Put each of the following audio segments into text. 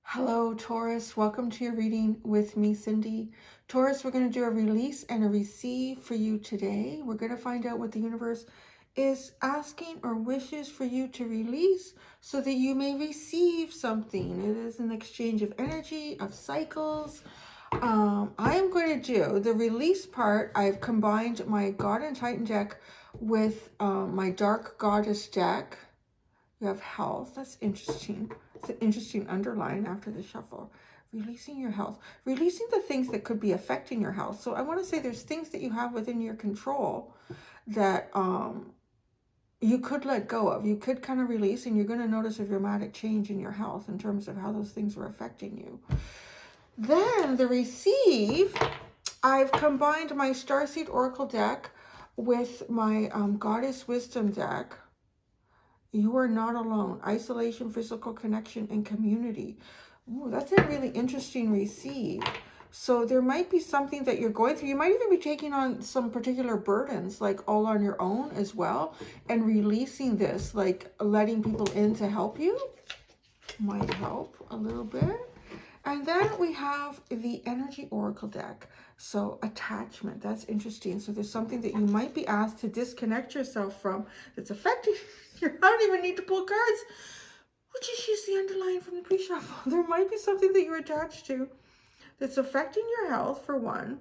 Hello, Taurus. Welcome to your reading with me, Cindy. Taurus, we're going to do a release and a receive for you today. We're going to find out what the universe is asking or wishes for you to release so that you may receive something. It is an exchange of energy, of cycles. I am going to do the release part. I've combined my God and Titan deck with my Dark Goddess deck. You have health. That's interesting. It's an interesting underline after the shuffle. Releasing your health. Releasing the things that could be affecting your health. So I want to say there's things that you have within your control that you could let go of. You could kind of release, and you're going to notice a dramatic change in your health in terms of how those things are affecting you. Then the receive, I've combined my Starseed Oracle deck with my Goddess Wisdom deck. You are not alone. Isolation, physical connection, and community. Ooh, that's a really interesting receive. So there might be something that you're going through. You might even be taking on some particular burdens, like all on your own as well, and releasing this, like letting people in to help you. Might help a little bit. And then we have the Energy Oracle deck. So attachment, that's interesting. So there's something that you might be asked to disconnect yourself from that's affecting you. I don't even need to pull cards. We'll just use the underlying from the pre-shuffle. There might be something that you're attached to that's affecting your health, for one.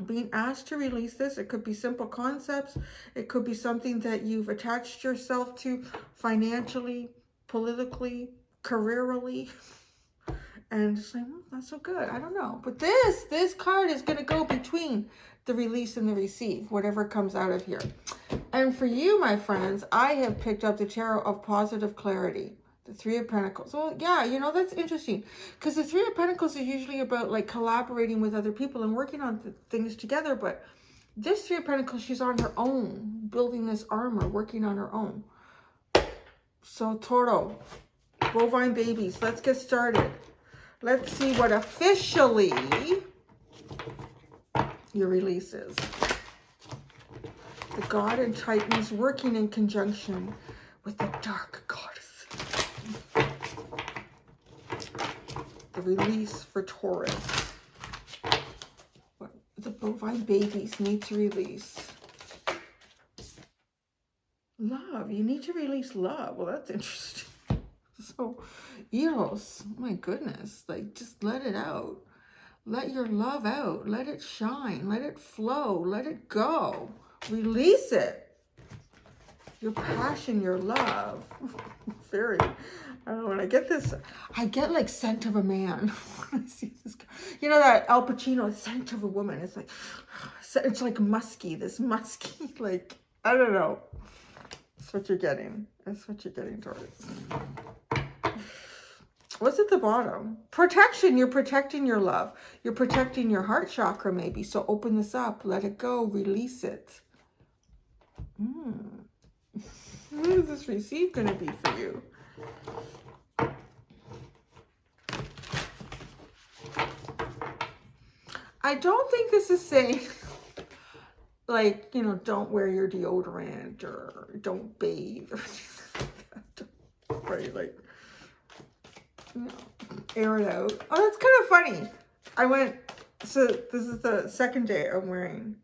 Being asked to release this. It could be simple concepts. It could be something that you've attached yourself to financially, politically, careerally. And just like, not so good. I don't know. But this card is going to go between the release and the receive, whatever comes out of here. And for you, my friends, I have picked up the Tarot of Positive Clarity, the Three of Pentacles. So yeah, you know, that's interesting. Because the Three of Pentacles is usually about like collaborating with other people and working on things together. But this Three of Pentacles, she's on her own, building this armor, working on her own. So Toro, bovine babies, let's get started. Let's see what officially your release is. The God and Titans working in conjunction with the Dark Goddess. The release for Taurus. What the bovine babies need to release. Love. You need to release love. Well, that's interesting. So, Eros, oh my goodness, like just let it out. Let your love out. Let it shine. Let it flow. Let it go. Release it. Your passion, your love. Very, I don't know, when I get this, I get like Scent of a Man. When I see this, you know that Al Pacino, Scent of a Woman. It's like musky, this musky, like, I don't know. That's what you're getting. That's what you're getting, Taurus. What's at the bottom? Protection. You're protecting your love. You're protecting your heart chakra, maybe. So open this up. Let it go. Release it. What is this receive going to be for you? I don't think this is saying, like, you know, don't wear your deodorant or don't bathe or right, like, you know, air it out. Oh, that's kind of funny. So this is the second day I'm wearing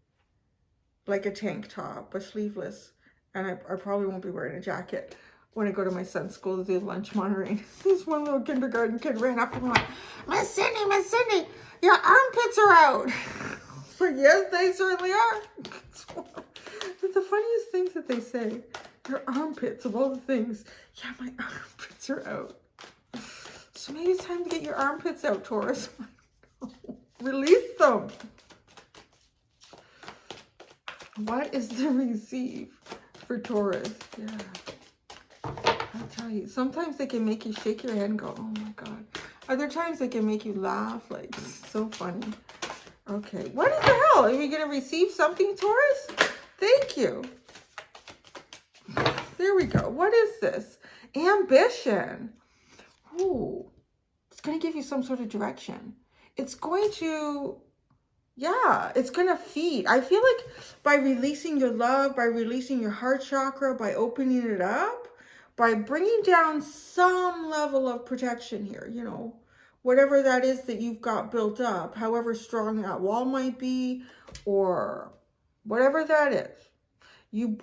like a tank top, a sleeveless, and I probably won't be wearing a jacket when I go to my son's school to do lunch monitoring. This one little kindergarten kid ran up to me like, Miss Cindy, your armpits are out. So yes, they certainly are. It's the funniest things that they say. Your armpits, of all the things. Yeah, my armpits are out. So maybe it's time to get your armpits out, Taurus. Release them. What is the receive for Taurus? Yeah. I'll tell you. Sometimes they can make you shake your head and go, oh my God. Other times they can make you laugh. Like, so funny. Okay. What in the hell? Are you going to receive something, Taurus? Thank you. There we go. What is this? Ambition. Ooh. It's going to give you some sort of direction. It's going to, yeah, it's going to feed. I feel like by releasing your love, by releasing your heart chakra, by opening it up, by bringing down some level of protection here, you know, whatever that is that you've got built up, however strong that wall might be, or whatever that is. You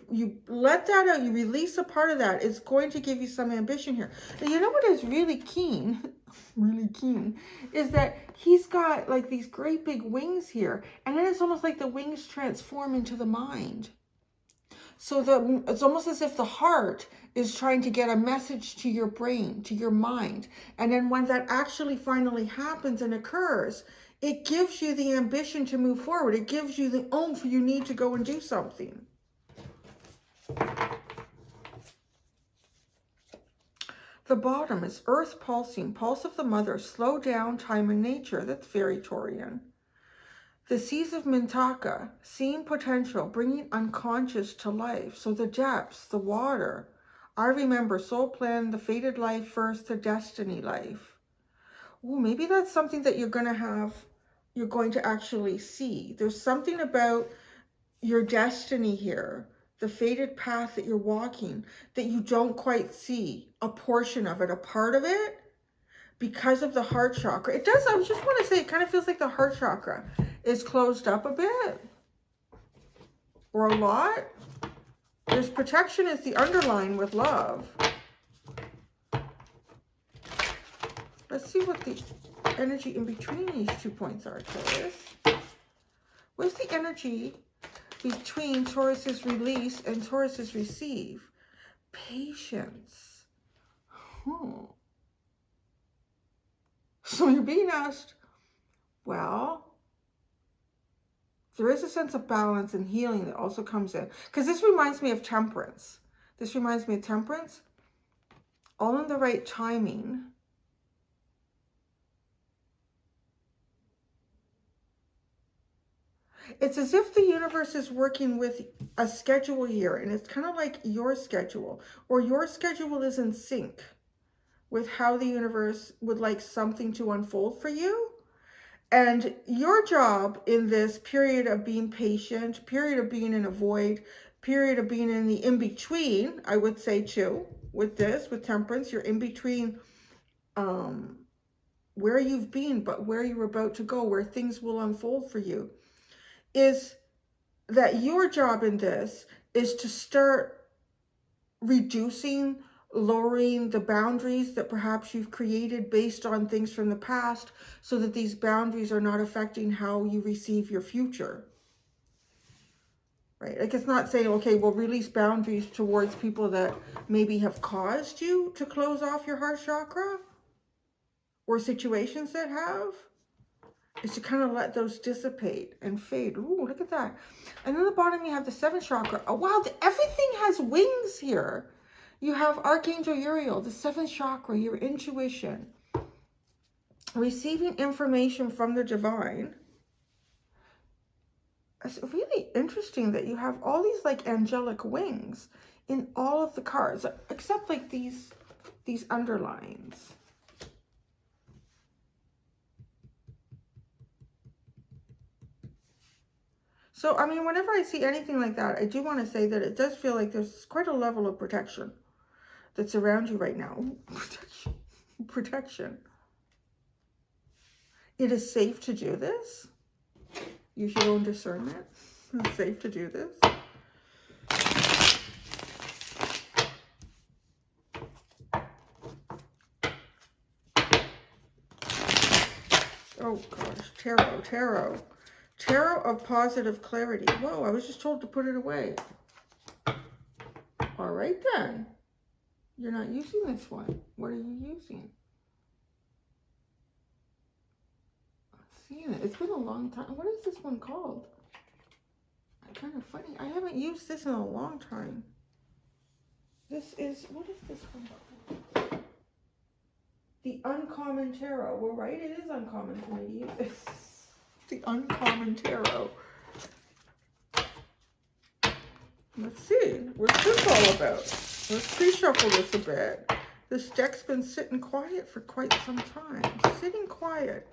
let that out, you release a part of that. It's going to give you some ambition here. And you know what is really keen, really keen, is that he's got like these great big wings here. And then it's almost like the wings transform into the mind. So it's almost as if the heart is trying to get a message to your brain, to your mind. And then when that actually finally happens and occurs, it gives you the ambition to move forward. It gives you the oomph you need to go and do something. The bottom is earth pulsing, pulse of the mother, slow down, time and nature. That's very Taurian. The seas of Mintaka, seeing potential, bringing unconscious to life. So the depths, the water. I remember soul plan, the fated life first, the destiny life. Oh, maybe that's something that you're going to actually see. There's something about your destiny here, the fated path that you're walking, that you don't quite see a portion of it, a part of it, because of the heart chakra. It does, I just want to say, it kind of feels like the heart chakra is closed up a bit, or a lot. There's protection is the underline with love. Let's see what the energy in between these 2 points are, Taurus. What's the energy between Taurus's release and Taurus's receive? Patience. So you're being asked, well, there is a sense of balance and healing that also comes in. Because this reminds me of temperance. This reminds me of temperance. All in the right timing. It's as if the universe is working with a schedule here, and it's kind of like your schedule, or your schedule is in sync with how the universe would like something to unfold for you. And your job in this period of being patient, period of being in a void, period of being in the in-between, I would say too, with this, with temperance, you're in between where you've been, but where you're about to go, where things will unfold for you, is that your job in this is to start reducing, lowering the boundaries that perhaps you've created based on things from the past, so that these boundaries are not affecting how you receive your future. Right? Like, it's not saying, okay, we'll release boundaries towards people that maybe have caused you to close off your heart chakra, or situations that have. Is to kind of let those dissipate and fade. Ooh, look at that. And then the bottom, you have the 7th chakra. Oh, wow, everything has wings here. You have Archangel Uriel, the 7th chakra, your intuition. Receiving information from the divine. It's really interesting that you have all these like angelic wings in all of the cards, except like these underlines. So, I mean, whenever I see anything like that, I do want to say that it does feel like there's quite a level of protection that's around you right now. Protection. Protection. It is safe to do this. Use your own discernment. It's safe to do this. Oh gosh, tarot. Tarot of positive clarity. Whoa, I was just told to put it away. All right then. You're not using this one. What are you using? I'm seeing it. It's been a long time. What is this one called? Kind of funny. I haven't used this in a long time. This is, what is this one called? The Uncommon Tarot. Well, right, it is uncommon for me to use this. The Uncommon Tarot. Let's see. What's this all about? Let's pre-shuffle this a bit. This deck's been sitting quiet for quite some time. Sitting quiet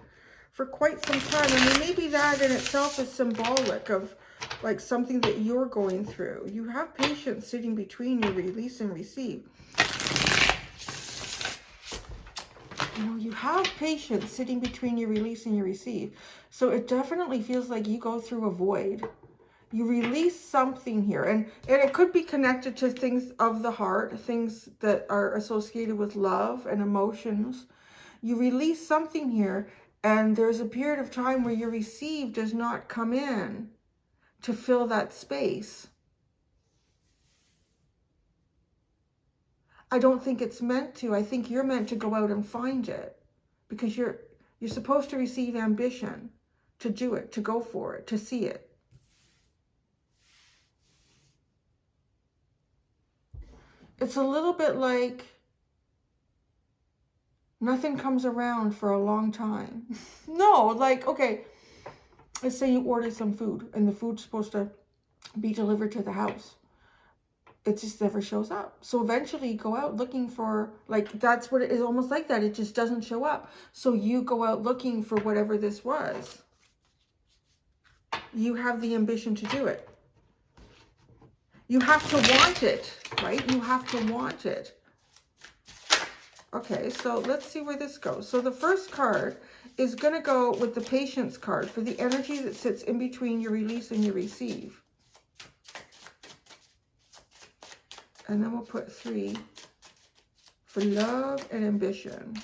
for quite some time. I mean, maybe that in itself is symbolic of like something that you're going through. You have patience sitting between you, release and receive. You know, you have patience sitting between your release and your receive. So it definitely feels like you go through a void. You release something here, and it could be connected to things of the heart, things that are associated with love and emotions. You release something here, and there's a period of time where your receive does not come in to fill that space. I don't think it's meant to. I think you're meant to go out and find it, because you're supposed to receive ambition, to do it, to go for it, to see it. It's a little bit like nothing comes around for a long time. No, like, okay, let's say you order some food and the food's supposed to be delivered to the house. It just never shows up. So eventually you go out looking for, like, that's what it is, almost like that. It just doesn't show up. So you go out looking for whatever this was. You have the ambition to do it. You have to want it, right? You have to want it. Okay, so let's see where this goes. So the first card is going to go with the patience card for the energy that sits in between your release and your receive. And then we'll put 3 for love and ambition.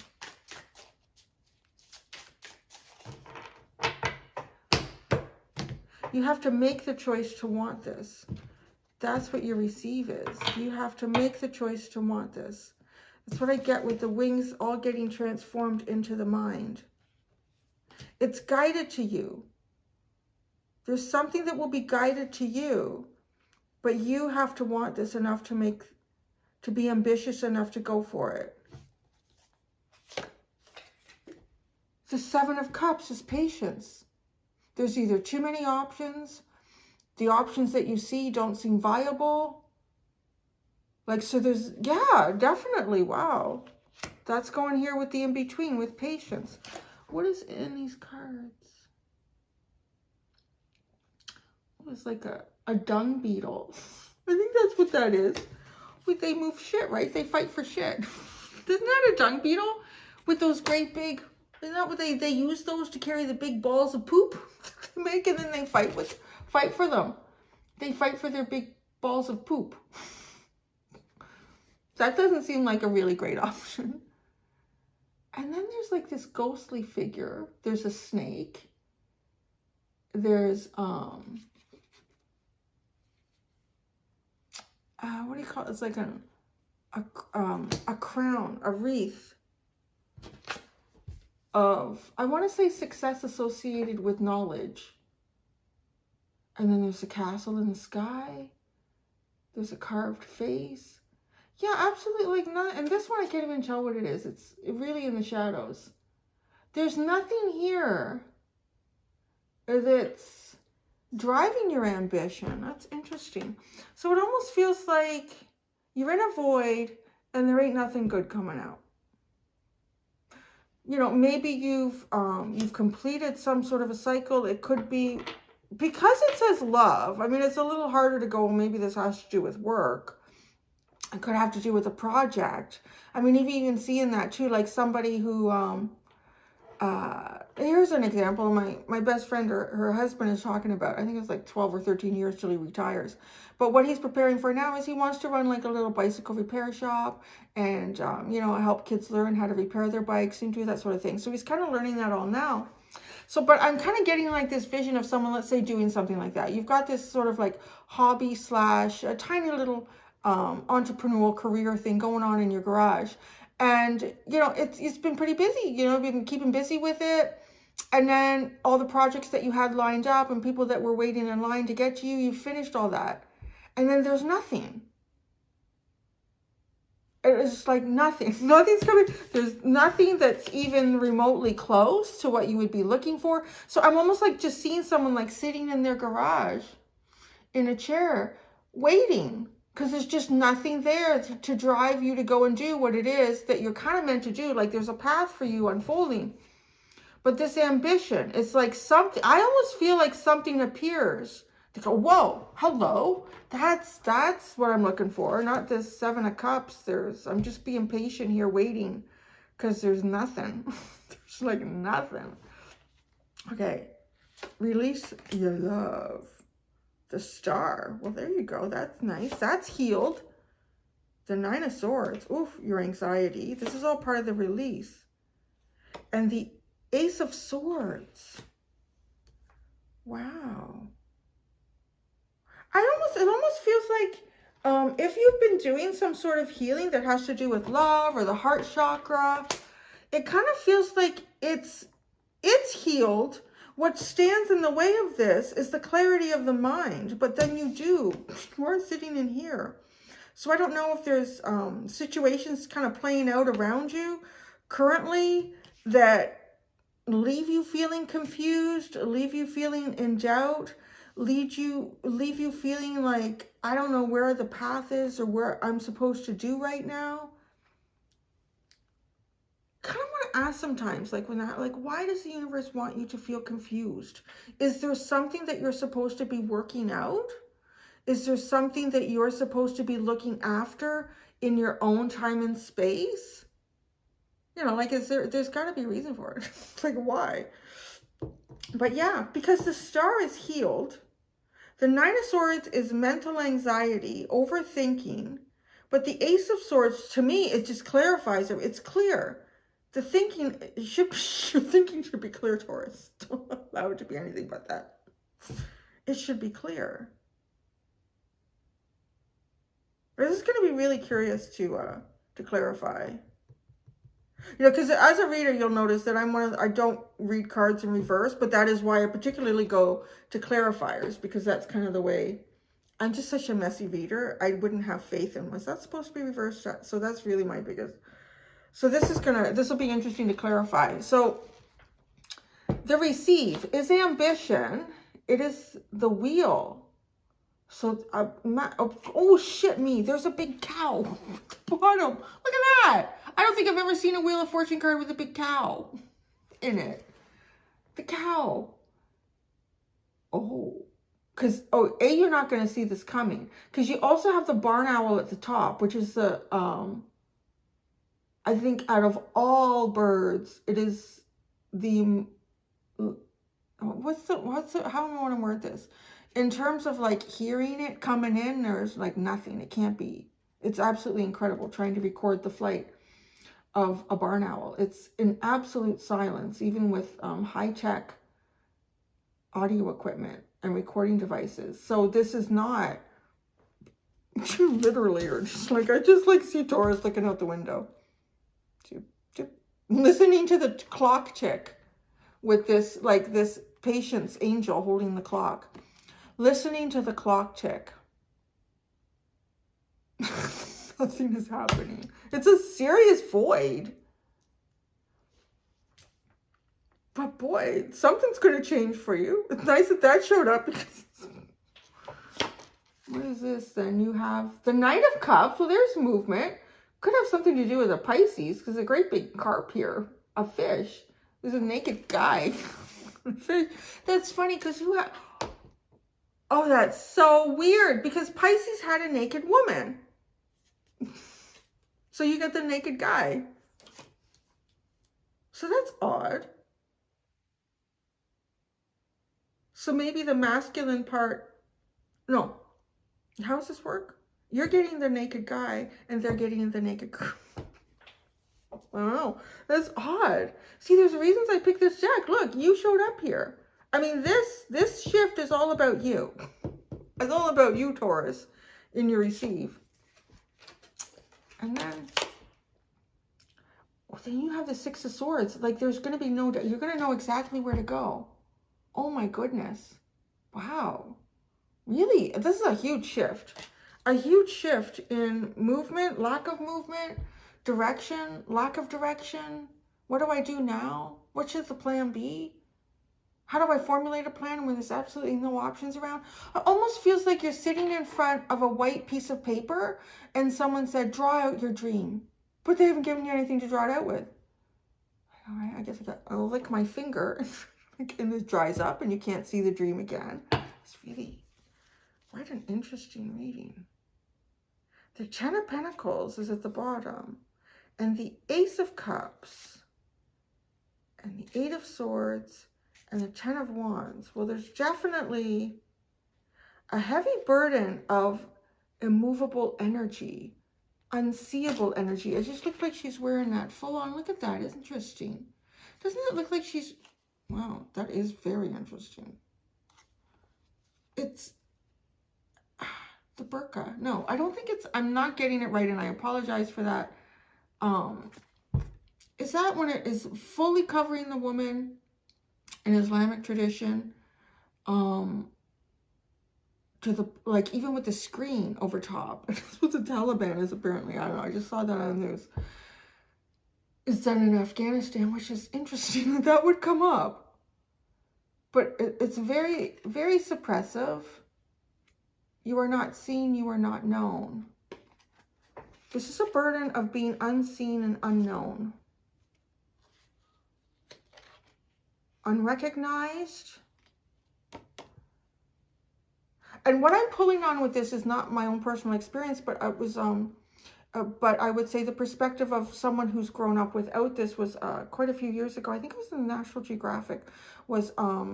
You have to make the choice to want this. That's what your receive is. You have to make the choice to want this. That's what I get with the wings all getting transformed into the mind. It's guided to you. There's something that will be guided to you, but you have to want this enough to be ambitious enough to go for it. The 7 of Cups is patience. There's either too many options, the options that you see don't seem viable. Like, so there's, yeah, definitely, wow. That's going here with the in-between, with patience. What is in these cards? It's like a dung beetle. I think that's what that is. They move shit, right? They fight for shit. Isn't that a dung beetle? With those great big, isn't that what they use those to carry the big balls of poop they make, and then they fight for them. They fight for their big balls of poop. That doesn't seem like a really great option. And then there's like this ghostly figure. There's a snake. There's, what do you call it? It's like a crown, a wreath of, I want to say, success associated with knowledge. And then there's a castle in the sky. There's a carved face. Yeah, absolutely. Like, not, and this one I can't even tell what it is. It's really in the shadows. There's nothing here that's driving your ambition. That's interesting. So it almost feels like you're in a void and there ain't nothing good coming out. You know, maybe you've completed some sort of a cycle. It could be, because it says love, I mean, it's a little harder to go, well, maybe this has to do with work. It could have to do with a project. I mean, you even see in that too, like somebody who, here's an example. My best friend, her husband is talking about, I think it's like 12 or 13 years till he retires. But what he's preparing for now is he wants to run like a little bicycle repair shop and, you know, help kids learn how to repair their bikes and do that sort of thing. So he's kind of learning that all now. So, but I'm kind of getting like this vision of someone, let's say, doing something like that. You've got this sort of like hobby / a tiny little entrepreneurial career thing going on in your garage. And, you know, it's been pretty busy, you know, been keeping busy with it. And then all the projects that you had lined up and people that were waiting in line to get to you, you finished all that. And then there's nothing. It's like nothing. Nothing's coming. There's nothing that's even remotely close to what you would be looking for. So I'm almost like just seeing someone like sitting in their garage in a chair waiting, because there's just nothing there to drive you to go and do what it is that you're kind of meant to do. Like there's a path for you unfolding. But this ambition, it's like something, I almost feel like something appears. They go, whoa, hello, that's what I'm looking for. Not this 7 of Cups. I'm just being patient here, waiting because there's nothing. There's like nothing. Okay. Release your love. The Star. Well, there you go. That's nice. That's healed. The Nine of Swords. Oof, your anxiety. This is all part of the release. And the Ace of Swords. Wow. It almost feels like if you've been doing some sort of healing that has to do with love or the heart chakra, it kind of feels like it's healed. What stands in the way of this is the clarity of the mind, but then you are sitting in here. So I don't know if there's situations kind of playing out around you currently that leave you feeling confused, leave you feeling in doubt, leave you feeling like, I don't know where the path is or where I'm supposed to do right now. Kind of want to ask sometimes, like why does the universe want you to feel confused? Is there something that you're supposed to be working out? Is there something that you're supposed to be looking after in your own time and space? You know, like, there's got to be a reason for it. Like, why? But yeah, because the Star is healed. The Nine of Swords is mental anxiety, overthinking. But the Ace of Swords, to me, it just clarifies it. It's clear. The thinking your thinking should be clear, Taurus. Don't allow it to be anything but that. It should be clear. This is going to be really curious to clarify. You know, because as a reader, you'll notice that I don't read cards in reverse, but that is why I particularly go to clarifiers, because that's kind of the way. I'm just such a messy reader. I wouldn't have faith in. Was that supposed to be reversed? So that's really my biggest. So this will be interesting to clarify. So the Receive is ambition. It is the Wheel. So, oh shit me, there's a big cow at the bottom. Look at that. I don't think I've ever seen a Wheel of Fortune card with a big cow in it. The cow. Oh, because, you're not going to see this coming. Because you also have the barn owl at the top, which is the, I think out of all birds, it is the, how do I want to word this? In terms of like hearing it coming in, there's like nothing. It can't be. It's absolutely incredible trying to record the flight of a barn owl. It's in absolute silence, even with high-tech audio equipment and recording devices. So this is not, you literally are just like, I just like see Taurus looking out the window. Listening to the clock tick with this, like this patience angel holding the clock. Listening to the clock tick. Nothing is happening. It's a serious void. But boy, something's going to change for you. It's nice that that showed up. Because what is this then? You have the Knight of Cups. Well, there's movement. Could have something to do with a Pisces, because a great big carp here. A fish. There's a naked guy. Fish. That's funny because who had... Oh, that's so weird, because Pisces had a naked woman. So you get the naked guy. So that's odd. So maybe the masculine part, no. How does this work? You're getting the naked guy and they're getting the naked girl. I don't know. That's odd. See, there's reasons I picked this deck. Look, you showed up here. I mean, this shift is all about you. It's all about you, Taurus, in your Receive. And then you have the Six of Swords. Like, there's going to be no, you're going to know exactly where to go. Oh my goodness. Wow. Really? This is a huge shift. A huge shift in movement, lack of movement, direction, lack of direction. What do I do now? What should the plan be? How do I formulate a plan when there's absolutely no options around? It almost feels like you're sitting in front of a white piece of paper and someone said, draw out your dream. But they haven't given you anything to draw it out with. All right, I guess I'll lick my finger and it dries up and you can't see the dream again. It's really quite an interesting reading. The Ten of Pentacles is at the bottom. and the Ace of Cups, and the Eight of Swords, and the Ten of Wands. Well, there's definitely a heavy burden of immovable energy, unseeable energy. It just looks like she's wearing that full on. Look at that. It's interesting. Doesn't it look like she's... Wow, that is very interesting. It's the burqa. No, I don't think it's... I'm not getting it right, and I apologize for that. Is that when it is fully covering the woman in Islamic tradition? To the, like, even with the screen over top. That's what the Taliban is, apparently. I don't know. I just saw that on the news. It's done in Afghanistan, which is interesting that would come up. But it's very, very suppressive. You are not seen, you are not known. This is a burden of being unseen and unknown. Unrecognized. And what I'm pulling on with this is not my own personal experience, but it was, but I would say the perspective of someone who's grown up without this was quite a few years ago. I think it was in National Geographic. Was a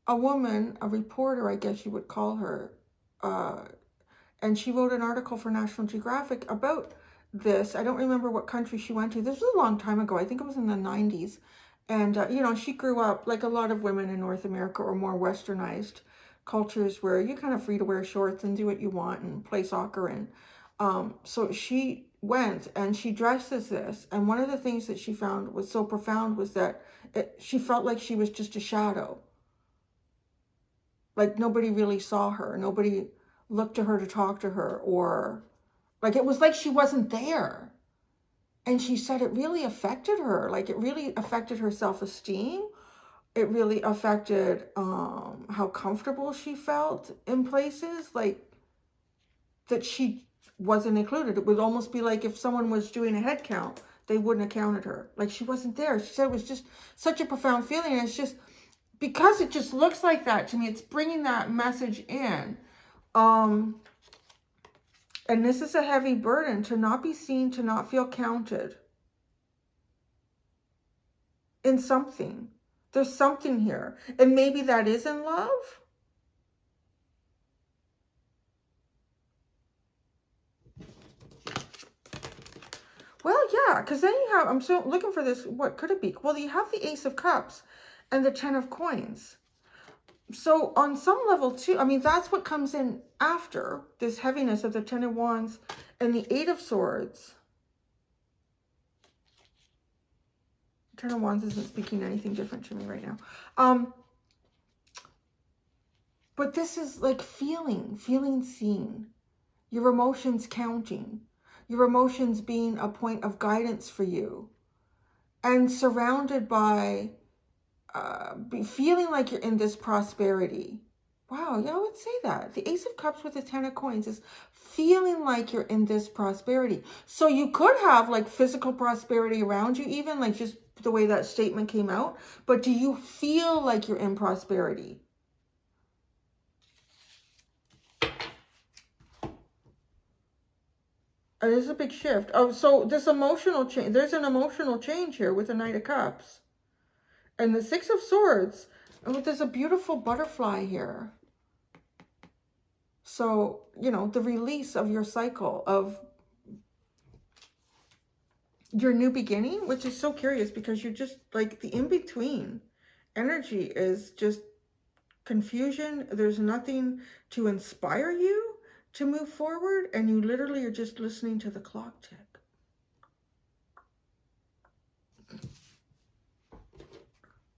woman, a reporter, I guess you would call her, and she wrote an article for National Geographic about this. I don't remember what country she went to. This was a long time ago. I think it was in the 90s. And, you know, she grew up, like a lot of women in North America or more westernized cultures where you're kind of free to wear shorts and do what you want and play soccer. And so she went and she dressed as this. And one of the things that she found was so profound was that she felt like she was just a shadow. Like nobody really saw her. Nobody looked to her to talk to her, or like it was like she wasn't there. And she said it really affected her. Like it really affected her self-esteem. It really affected how comfortable she felt in places, like that she wasn't included. It would almost be like if someone was doing a head count, they wouldn't have counted her. Like she wasn't there. She said it was just such a profound feeling. And it's just because it just looks like that to me, it's bringing that message in. And this is a heavy burden, to not be seen, to not feel counted in something. There's something here. And maybe that is in love. Well, yeah, because then you have, I'm so looking for this, what could it be? Well, you have the Ace of Cups and the Ten of Coins. So on some level too, I mean, that's what comes in after this heaviness of the Ten of Wands and the Eight of Swords. Ten of Wands isn't speaking anything different to me right now. But this is like feeling seen, your emotions counting, your emotions being a point of guidance for you, and surrounded by feeling like you're in this prosperity. Wow, yeah, I would say that. The Ace of Cups with the Ten of Coins is feeling like you're in this prosperity. So you could have like physical prosperity around you, even like just the way that statement came out. But do you feel like you're in prosperity? It is a big shift. Oh, so this emotional change, there's an emotional change here with the Knight of Cups. And the Six of Swords, oh, there's a beautiful butterfly here. So, you know, the release of your cycle, of your new beginning, which is so curious because you're just like the in-between energy is just confusion. There's nothing to inspire you to move forward. And you literally are just listening to the clock tick.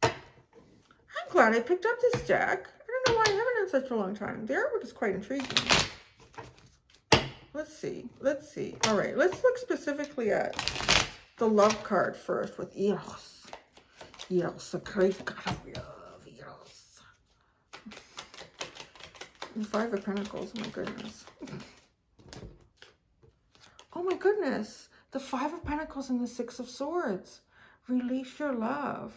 I'm glad I picked up this deck. I don't know why I haven't in such a long time. The artwork is quite intriguing. Let's see. Let's see. All right. Let's look specifically at the love card first with Eros. Eros, the crazy god of love. Eros. The Five of Pentacles. Oh my goodness. Oh my goodness. The Five of Pentacles and the Six of Swords. Release your love.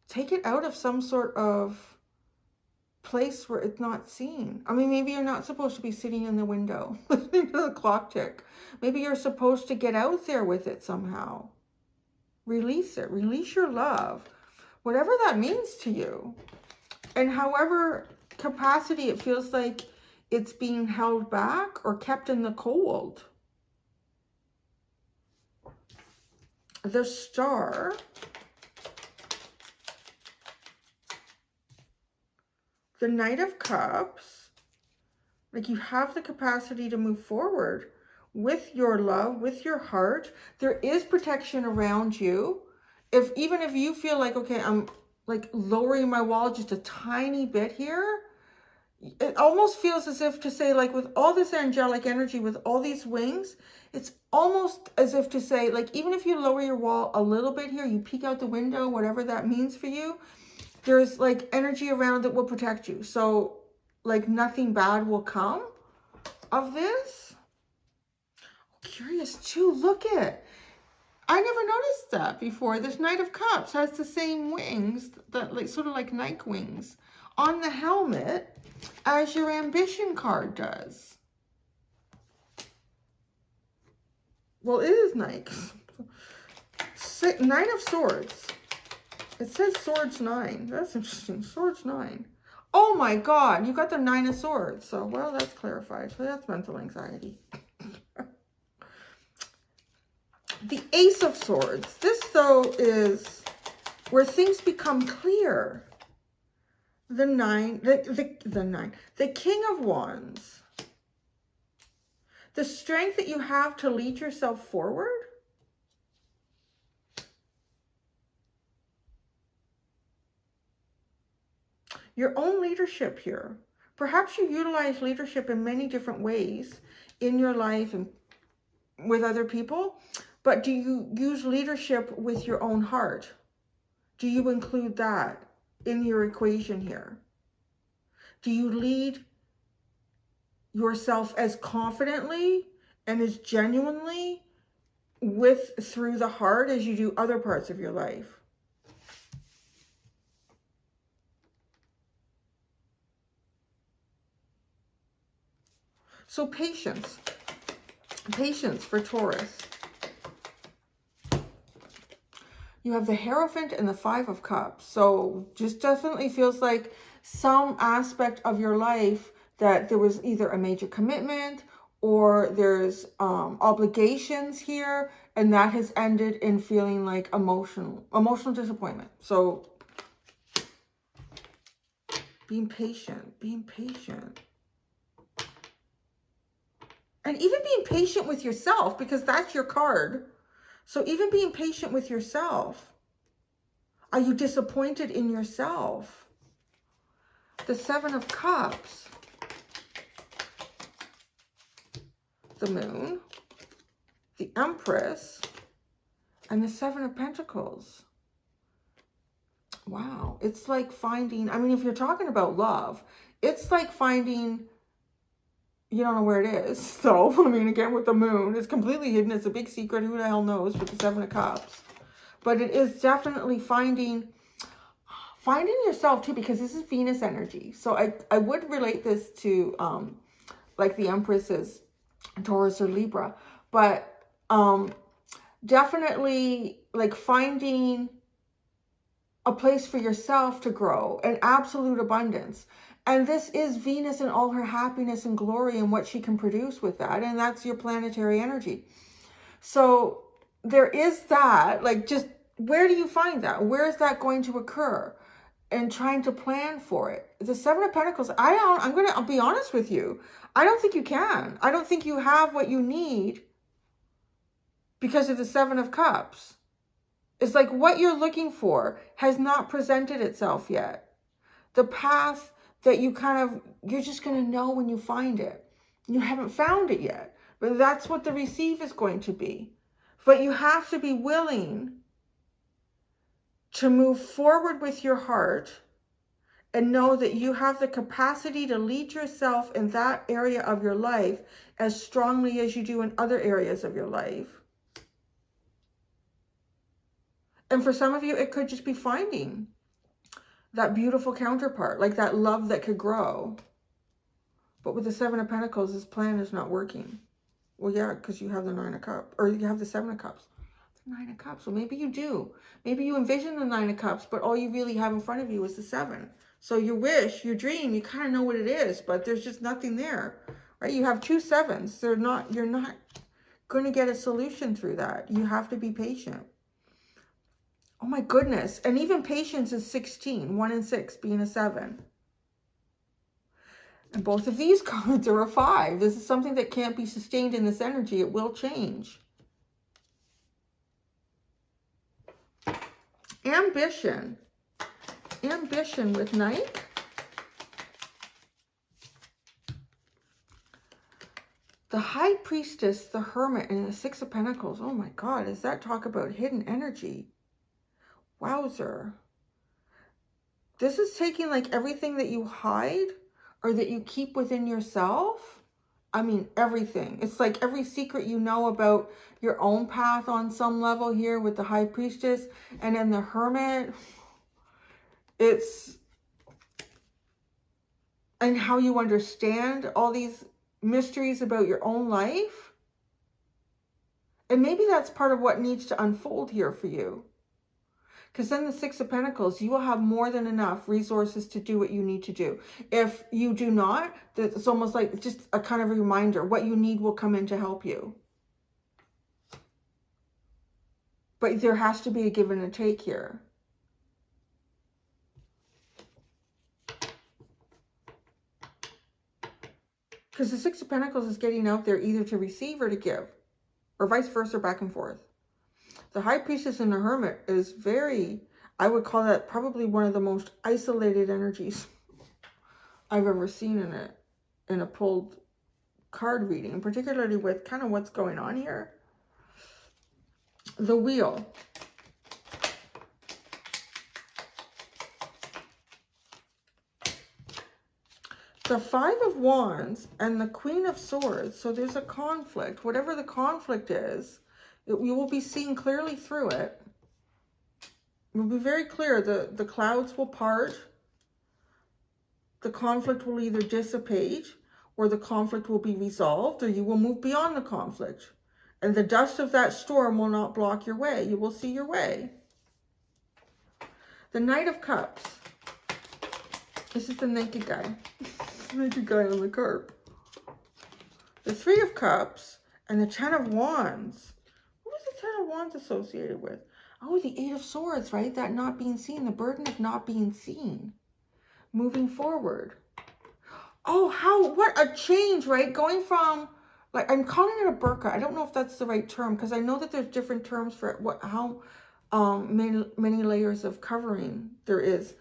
Take it out of some sort of place where it's not seen. I mean, maybe you're not supposed to be sitting in the window listening to the clock tick. Maybe you're supposed to get out there with it somehow. Release it. Release your love. Whatever that means to you. And however capacity it feels like it's being held back or kept in the cold. The Star. The Knight of Cups. Like you have the capacity to move forward with your love, with your heart. There is protection around you. Even if you feel like, okay, I'm like lowering my wall just a tiny bit here, it almost feels as if to say, like, with all this angelic energy, with all these wings, it's almost as if to say, like, even if you lower your wall a little bit here, you peek out the window, whatever that means for you, there's like energy around that will protect you. So like nothing bad will come of this. Curious too, look it. I never noticed that before. This Knight of Cups has the same wings, that like sort of like Nike wings on the helmet as your ambition card does. Well, it is Nike. Nine of Swords. It says Swords 9. That's interesting. Swords 9. Oh my God, you got the 9 of Swords. So, well, that's clarified. So that's mental anxiety. The Ace of Swords. This, though, is where things become clear. The 9, the King of Wands. The strength that you have to lead yourself forward. Your own leadership here. Perhaps you utilize leadership in many different ways in your life and with other people, but do you use leadership with your own heart? Do you include that in your equation here? Do you lead yourself as confidently and as genuinely through the heart as you do other parts of your life? So patience. Patience for Taurus. You have the Hierophant and the 5 of Cups. So just definitely feels like some aspect of your life that there was either a major commitment or there's obligations here, and that has ended in feeling like emotional disappointment. So being patient, being patient. And even being patient with yourself, because that's your card. So even being patient with yourself. Are you disappointed in yourself? The 7 of Cups. The Moon. The Empress. And the 7 of Pentacles. Wow. It's like finding, I mean, if you're talking about love, it's like finding, you don't know where it is. So, I mean, again, with the Moon, it's completely hidden. It's a big secret. Who the hell knows with the 7 of Cups? But it is definitely finding yourself too, because this is Venus energy. So I would relate this to like the Empress is Taurus or Libra. But definitely like finding a place for yourself to grow in absolute abundance. And this is Venus in all her happiness and glory and what she can produce with that. And that's your planetary energy. So there is that, like, just where do you find that? Where is that going to occur? And trying to plan for it. The 7 of Pentacles, I'll be honest with you. I don't think you can. I don't think you have what you need because of the 7 of Cups. It's like what you're looking for has not presented itself yet. The path that you're just going to know when you find it. You haven't found it yet, but that's what the receive is going to be. But you have to be willing to move forward with your heart and know that you have the capacity to lead yourself in that area of your life as strongly as you do in other areas of your life. And for some of you, it could just be finding that beautiful counterpart, like that love that could grow. But with the Seven of Pentacles, this plan is not working. Well, yeah, because you have the Nine of Cups, or you have the Seven of Cups. The Nine of Cups. Well, maybe you do. Maybe you envision the Nine of Cups, but all you really have in front of you is the Seven. So your wish, your dream, you kind of know what it is, but there's just nothing there, right? You have two sevens. You're not going to get a solution through that. You have to be patient. Oh my goodness. And even patience is 16, 1 and 6 being a 7. And both of these cards are a 5. This is something that can't be sustained in this energy. It will change. Ambition. Ambition with Nike. The High Priestess, the Hermit, and the Six of Pentacles. Oh my God, does that talk about hidden energy? Wowzer. This is taking like everything that you hide or that you keep within yourself. I mean, everything. It's like every secret you know about your own path on some level here with the High Priestess. And then the Hermit. It's... and how you understand all these mysteries about your own life. And maybe that's part of what needs to unfold here for you. Because then the Six of Pentacles, you will have more than enough resources to do what you need to do. If you do not, it's almost like just a kind of a reminder. What you need will come in to help you. But there has to be a give and a take here. Because the Six of Pentacles is getting out there either to receive or to give. Or vice versa, back and forth. The High Priestess and the Hermit is very, I would call that probably one of the most isolated energies I've ever seen in a pulled card reading, particularly with kind of what's going on here. The Wheel. The Five of Wands and the Queen of Swords. So there's a conflict. Whatever the conflict is, you will be seeing clearly through it. It will be very clear. The clouds will part. The conflict will either dissipate or the conflict will be resolved, or you will move beyond the conflict. And the dust of that storm will not block your way. You will see your way. The Knight of Cups. This is the naked guy. The naked guy on the card. The Three of Cups and the Ten of Wands. What is the Ten of Wands associated with? Oh, the Eight of Swords, right? That not being seen, the burden of not being seen. Moving forward. Oh, what a change, right? Going from, like, I'm calling it a burqa. I don't know if that's the right term, because I know that there's different terms for how many layers of covering there is.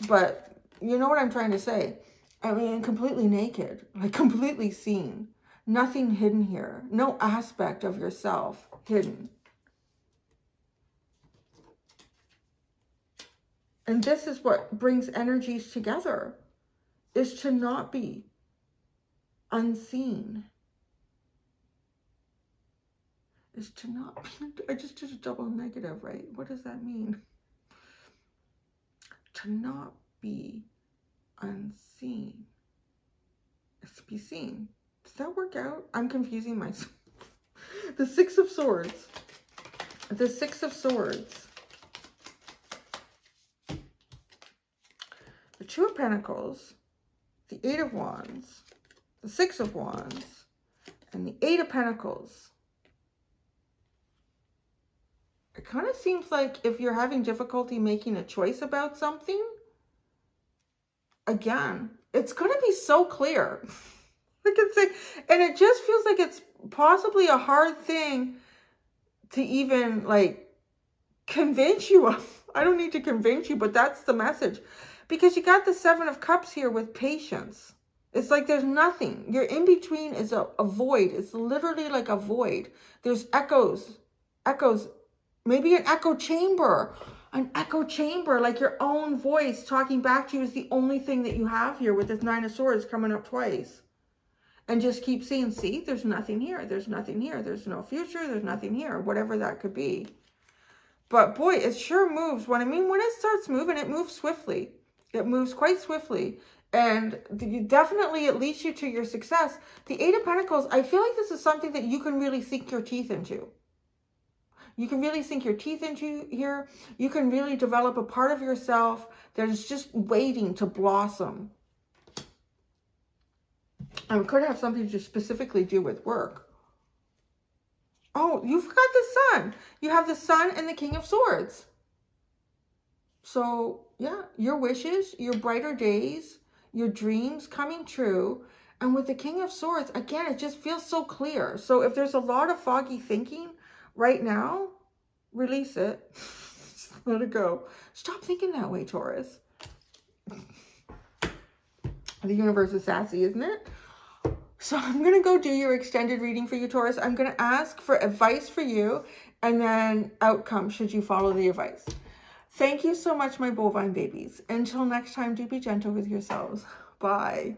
But you know what I'm trying to say. I mean, completely naked, like completely seen. Nothing hidden here. No aspect of yourself hidden. And this is what brings energies together, is to not be unseen. Is to not be, I just did a double negative, right? What does that mean? To not be unseen. Is to be seen. Does that work out? I'm confusing myself. The Six of Swords. The Six of Swords. The Two of Pentacles. The Eight of Wands. The Six of Wands. And the Eight of Pentacles. It kind of seems like if you're having difficulty making a choice about something, again, it's going to be so clear. I can say, and it just feels like it's possibly a hard thing to even like convince you of. I don't need to convince you, but that's the message. Because you got the Seven of Cups here with patience. It's like there's nothing. Your in-between is a void. It's literally like a void. There's echoes. Maybe an echo chamber. An echo chamber, like your own voice talking back to you is the only thing that you have here with this Nine of Swords coming up twice. And just keep seeing, see, there's nothing here. There's nothing here. There's no future. There's nothing here. Whatever that could be. But boy, it sure moves. When it starts moving, it moves swiftly. It moves quite swiftly. And definitely it leads you to your success. The Eight of Pentacles, I feel like this is something that you can really sink your teeth into. You can really sink your teeth into here. You can really develop a part of yourself that is just waiting to blossom. And it could have something to specifically do with work. Oh, you forgot the Sun. You have the Sun and the King of Swords. So, yeah, your wishes, your brighter days, your dreams coming true. And with the King of Swords, again, it just feels so clear. So if there's a lot of foggy thinking right now, release it. Let it go. Stop thinking that way, Taurus. The universe is sassy, isn't it? So I'm going to go do your extended reading for you, Taurus. I'm going to ask for advice for you and then outcome should you follow the advice. Thank you so much, my bovine babies. Until next time, do be gentle with yourselves. Bye.